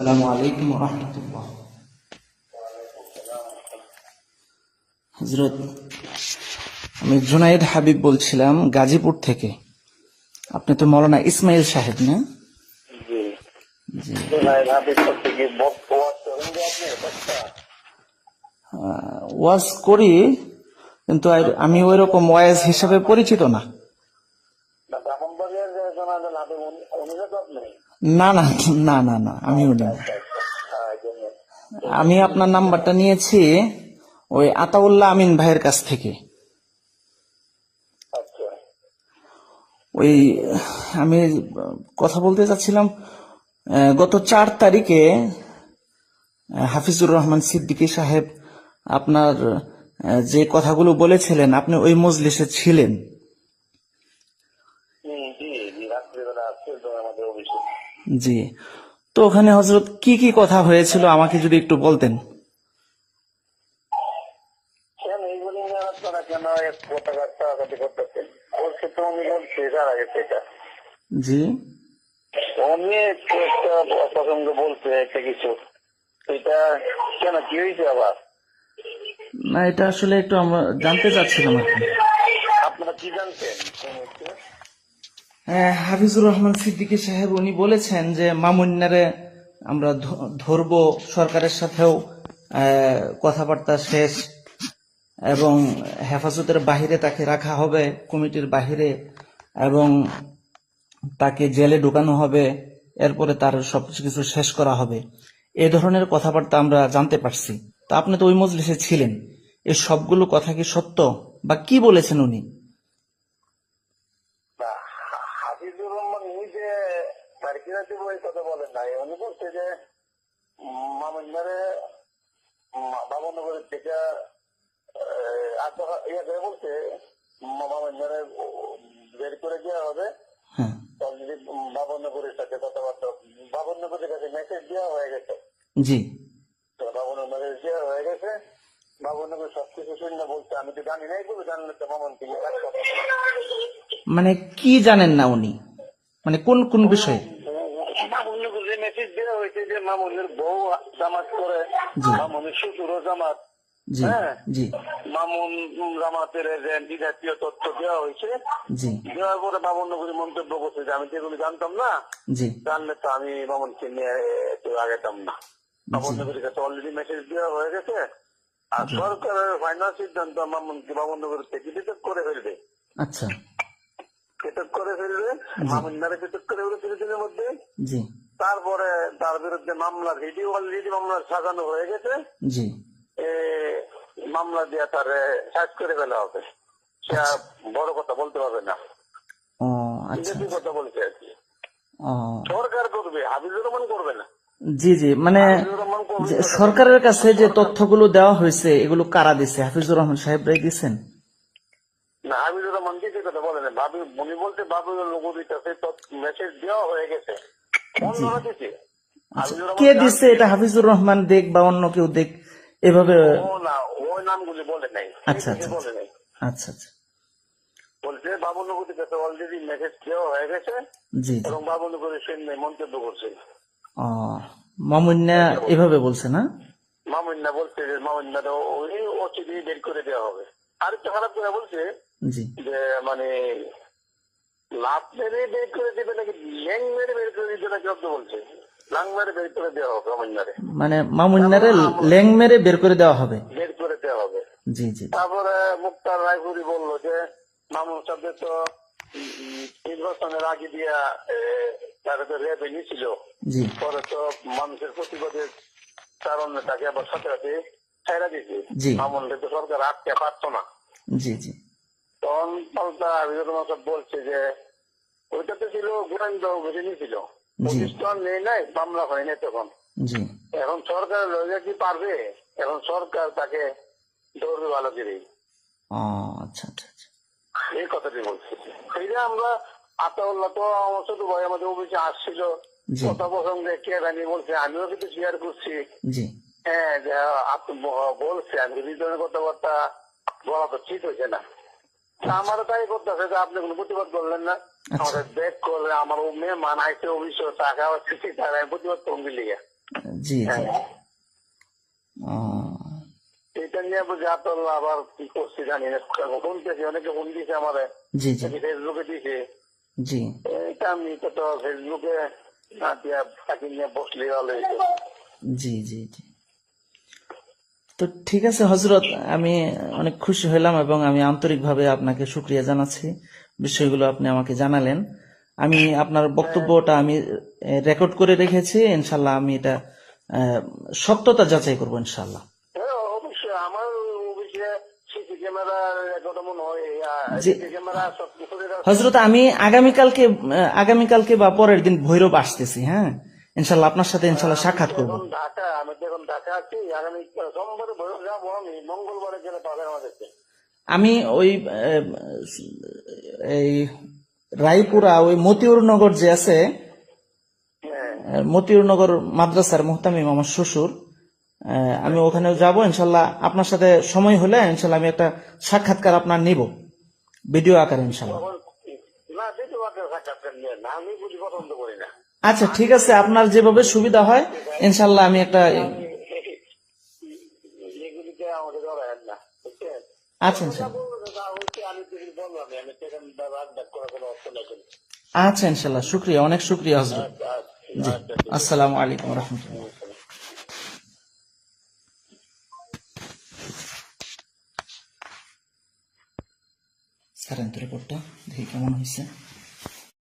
আসসালামু আলাইকুম ওয়া রাহমাতুল্লাহ। হযরত, আমি জুনাইদ হাবিব বলছিলাম গাজীপুর থেকে। আপনি তো মৌলানা ইসমাইল সাহেব না? জি, জি। জুনায়েদ হাবিব থেকে ওয়াজ করেন যে আপনি বক্তা? ওয়াজ করি, কিন্তু আমি ওই রকম ওয়াজ হিসাবে পরিচিত না। না, ব্রাহ্মণবাড়িয়ার যে জুনায়েদ হাবিব উনি তো আপনি? না না না না না, আমি উনি না। আচ্ছা আচ্ছা, হ্যাঁ, এই জন্য। আমি আপনার নাম্বারটা নিয়েছি ওই আতাউল্লাহ আমিন ভাইয়ের কাছ থেকে। আচ্ছা, ওই আমি কথা বলতে চাচ্ছিলাম, গত 4 তারিখে হাফিজুর রহমান সিদ্দিকী সাহেব আপনার যে কথাগুলো বলেছিলেন, আপনি ওই মজলিসে ছিলেন। জি জি, রাত্রিবেলা আসছে তো আমাদের অফিসে। জি। তো ওখানে হযরত কি কি কথা হয়েছিল আমাকে যদি একটু বলতেন। কেন এইগুলি নিয়ে আপনারা কেন এক কথাবার্তা করতেছেন? বলছে তো উনি বলছে যার আগে সেটা জি। উনি একটু একটা প্রসঙ্গ বলছে একটা কিছু, সেটা কেন কি হয়েছে আবার? না, এটা আসলে একটু আমরা জানতে চাচ্ছিলাম আর কি। আপনারা কি জানতেন? হাফিজুর রহমান সিদ্দিকী সাহেব উনি বলেছেন যে মামুন্নারে আমরা ধরবো, সরকারের সাথেও কথাবার্তা শেষ, এবং হেফাজতের বাহিরে তাকে রাখা হবে, কমিটির বাহিরে, এবং তাকে জেলে ঢুকানো হবে, এরপরে তার সবকিছু শেষ করা হবে। এ ধরনের কথাবার্তা আমরা জানতে পারছি। তা আপনি তো ওই মজলিসে ছিলেন, এই সবগুলো কথা কি সত্য, বা কি বলেছেন উনি? না, হাফিজুর রহমান নিজে বাড়িতে দিব এই কথা বলেন নাই। উনি বলছে যে মামুন্নারে বাবনগরের থেকে ইয়ে করে বলছে মামুন্নারে বের করে দেওয়া হবে। হ্যাঁ। অলরেডি বাবনগরের সাথে কথাবার্তা, বাবনগরের কাছে মেসেজ দেওয়া হয়ে গেছে। জি। তো বাবনগরের দেওয়া হয়ে গেছে, বাবনগর সবকিছু শুনে বলছে আমি তো জানি না, এগুলো জানলে তো মামুন থেকে মানে কি জানেন না উনি, মানে কোন কোন বিষয়ে? মামুনের যে মেসেজ দেওয়া হয়েছে যে মামুনের বউ জামাত করে, জি মামুনের শ্বশুরও জামাত, জি হ্যাঁ, জি মামুন জামাতের যে বিজাতীয় তথ্য দেওয়া হয়েছে। জি দেওয়ার পরে বাবনগরী মন্তব্য করছে যে আমি তো এগুলো জানতাম না, জি জানলে তো আমি মামুনকে নিয়ে একটু আগেতাম না। বাবনগরীর কাছে অলরেডি মেসেজ দেওয়া হয়ে গেছে, আর জি। সরকারের ফাইনাল সিদ্ধান্ত মামুনকে বাবনগরী থেকে পৃথক করে ফেলবে, আচ্ছা। পৃথক করে ফেলবে, মামুন্নারে পৃথক করে ফেলবে কিছুদিনের মধ্যে। জি তারপরে তার বিরুদ্ধে মামলা অলরেডি মামলা সাজানো হয়ে গেছে। জি। মামলা দিয়ে তার শেষ করে ফেলা হবে। সে আর বড় কথা বলতে পারবে না, ও আচ্ছা। বিজেপি কথা বলছে আর কি। ও সরকার করবে, হাফিজুর রহমান করবে না। জি জি, মানে হাফিজুর রহমান করবে যে কথা সরকারের বলছে। কাছে যে তথ্যগুলো দেওয়া হয়েছে, এগুলো কারা দিছে? হাফিজুর রহমান সাহেবরাই দিছেন? না, হাফিজুর রহমান কিছু কথা বলে না। উনি বলতে বাবুর লোক দিতেছে, মেসেজ দেওয়া হয়ে গেছে, জি। অন্যরা দিচ্ছে। আচ্ছা, হাফিজুর কে রহমান দিছে এটা? হাফিজুর রহমান দেখ বা অন্য কেউ দেখ, এভাবে? ও না, ওই নামগুলি বলে নাই, আচ্ছা আচ্ছা বলে নাই। আচ্ছা আচ্ছা। বলছে বাবুনগরীর কাছে অলরেডি মেসেজ দেওয়া হয়ে গেছে, জি জি। এবং বাবুনগরীর সৈন্য মন্তব্য করছে। ও, মামুন্না এভাবে বলছে না? মামুন্না বলছে যে মামুন্না ওই ওটিপি বের করে দেওয়া হবে। আরেকটা খারাপ করে বলছে জি। যে মানে লাভ মেরে বের করে দেবে নাকি ল্যাং মেরে বের করে দিতে নাকি শব্দ বলছে। লাং মেরে বের করে দেওয়া হবে মামুন্নারে, মানে মামুন্নারে ল্যাং মেরে বের করে দেওয়া হবে? বের করে দেওয়া হবে। জি জি তারপরে মুক্তার রায়পুরি বললো যে মামুন সাহেব তো নির্বাচনের আগে দিয়া তারা তো রেবে নিয়েছিল, জি পরে তো মানুষের প্রতিবাদের কারণে তাকে আবার সাথে সাথে ছেড়া দিয়েছে। জি মামুনকে তো সরকার আটকে পারতো না। জি জি তখন পাল্টা হাবিজুর রহমান সাহেব বলছে যে ওইটাতে ছিল গোয়েন্দা অভিযান ছিল, প্রতিষ্ঠান নেই নাই, মামলা হয় নাই তখন। জি। এখন সরকার লইয়া কি পারবে? এখন সরকার তাকে ধরবে ভালো করে, ও আচ্ছা আচ্ছা আচ্ছা। এই কথাটি বলছে। সেই যে আমরা আতাউল্লাহ তো আমার ছোট ভাই আমাদের অফিসে আসছিল, জি কথা প্রসঙ্গে কে জানি বলছে, আমিও কিন্তু শেয়ার করছি। জি। হ্যাঁ, আপনি বলছে আমি রিজনের কথাবার্তা বলা তো ঠিক হয়েছে না। আমারও তাই করতেছে যে আপনি কোনো প্রতিবাদ করলেন না, আমাদের দেখ করলে আমার মেয়ে মানাইছে অফিসে টাকা হচ্ছে, আমি প্রতিবাদ করুন দিল্লি। জি জি। হ্যাঁ, ও, এটা নিয়ে বুঝে আতল্লা আবার কি করছে জানি না, শুনতেছি অনেকে ফোন দিছে আমারে, জি জি ফেসবুকে দিছে। জি এটা আমি তো ফেসবুকে না দিয়া তাকে নিয়ে বসলে ভালো হইতো। জি জি জি। তো ঠিক আছে হজরত, আমি অনেক খুশি হলাম এবং আমি আন্তরিকভাবে আপনাকে শুকরিয়া জানাচ্ছি বিষয়গুলো আপনি আমাকে জানালেন। আমি আপনার বক্তব্যটা আমি রেকর্ড করে রেখেছি, ইনশাল্লাহ আমি এটা সত্যতা যাচাই করবো ইনশাল্লাহ। হ্যাঁ, অবশ্যই আমার অফিসে সিসি ক্যামেরা কথা মনে হয়, জি সিসি ক্যামেরা সব কিছু হজরত, আমি আগামীকালকে বা পরের দিন ভৈরব আসতেছি। হ্যাঁ, ইনশাল্লাহ আপনার সাথে ইনশাল্লাহ সাক্ষাৎ করব। আমি তো এখন ঢাকা আছি, আগামী সোমবারে ভোর যাবো, আমি মঙ্গলবারে গেলে পাবেন আমাদেরকে। আমি ওই এই রায়পুরা ওই মতিউরনগর যে আছে, হ্যাঁ, মতিউরনগর মাদ্রাসার মুহতামিম আমার শ্বশুর, আমি ওখানেও যাব ইনশাল্লাহ। আপনার সাথে সময় হলে ইনশাল্লাহ আমি একটা সাক্ষাৎকার আপনার নিব, ভিডিও আকারে ইনশাল্লাহ। তখন না দিতে পারতে সাক্ষাৎকার নিয়ে না, আমি বুঝি পছন্দ করি না। আচ্ছা ঠিক আছে, আপনার যেভাবে সুবিধা হয় ইনশাল্লাহ আমি একটা। আমি এগুলিতে আমাকে ধরেন না, বুঝছেন? আচ্ছা যা ইনশাল্লাহ। বলবো তা হচ্ছে, আমি যদি বললাম আমি সেখানে রাগ ডাক করার কোনো অর্থ নাই। আচ্ছা ইনশাল্লাহ, শুক্রিয়া, অনেক শুক্রিয়া হজরত। আচ্ছা, জি, আচ্ছা, ঠিক আছে। আসসালামু আলাইকুম রহমতুল্লাহ। স্যার রিপোর্টটা দেখি কেমন হয়েছে।